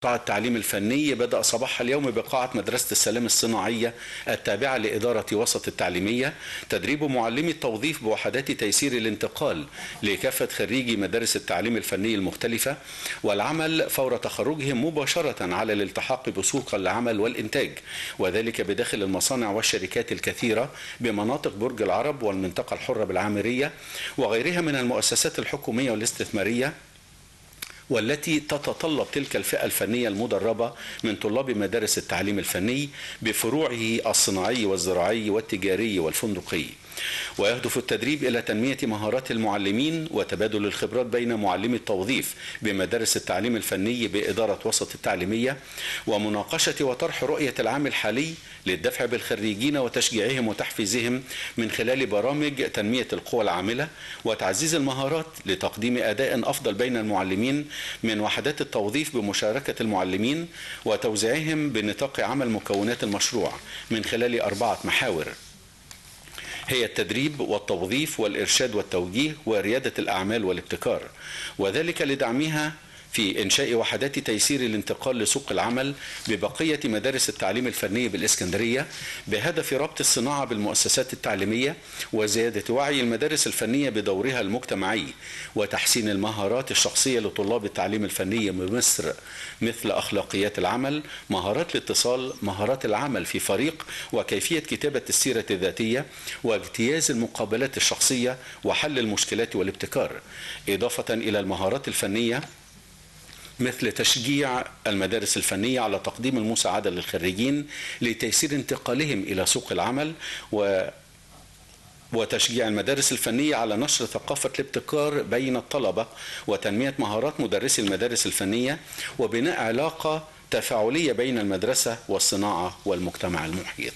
قطاع التعليم الفني بدأ صباح اليوم بقاعة مدرسة السلام الصناعية التابعة لإدارة وسط التعليمية تدريب معلمي التوظيف بوحدات تيسير الانتقال لكافة خريجي مدارس التعليم الفني المختلفة، والعمل فور تخرجهم مباشرة على الالتحاق بسوق العمل والإنتاج، وذلك بداخل المصانع والشركات الكثيرة بمناطق برج العرب والمنطقة الحرة بالعامرية وغيرها من المؤسسات الحكومية والاستثمارية، والتي تتطلب تلك الفئة الفنية المدربة من طلاب مدارس التعليم الفني بفروعه الصناعي والزراعي والتجاري والفندقي. ويهدف التدريب إلى تنمية مهارات المعلمين وتبادل الخبرات بين معلمي التوظيف بمدارس التعليم الفني بإدارة وسط التعليمية، ومناقشة وطرح رؤية العام الحالي للدفع بالخريجين وتشجيعهم وتحفيزهم من خلال برامج تنمية القوى العاملة وتعزيز المهارات لتقديم أداء أفضل بين المعلمين من وحدات التوظيف بمشاركة المعلمين وتوزيعهم بنطاق عمل مكونات المشروع من خلال 4 محاور هي التدريب والتوظيف والإرشاد والتوجيه وريادة الأعمال والابتكار، وذلك لدعمها في إنشاء وحدات تيسير الانتقال لسوق العمل ببقية مدارس التعليم الفني بالإسكندرية بهدف ربط الصناعة بالمؤسسات التعليمية وزيادة وعي المدارس الفنية بدورها المجتمعي وتحسين المهارات الشخصية لطلاب التعليم الفني بمصر، مثل أخلاقيات العمل، مهارات الاتصال، مهارات العمل في فريق، وكيفية كتابة السيرة الذاتية، واجتياز المقابلات الشخصية وحل المشكلات والابتكار، إضافة إلى المهارات الفنية مثل تشجيع المدارس الفنية على تقديم المساعدة للخريجين لتيسير انتقالهم إلى سوق العمل، وتشجيع المدارس الفنية على نشر ثقافة الابتكار بين الطلبة وتنمية مهارات مدرسي المدارس الفنية وبناء علاقة تفاعلية بين المدرسة والصناعة والمجتمع المحيط.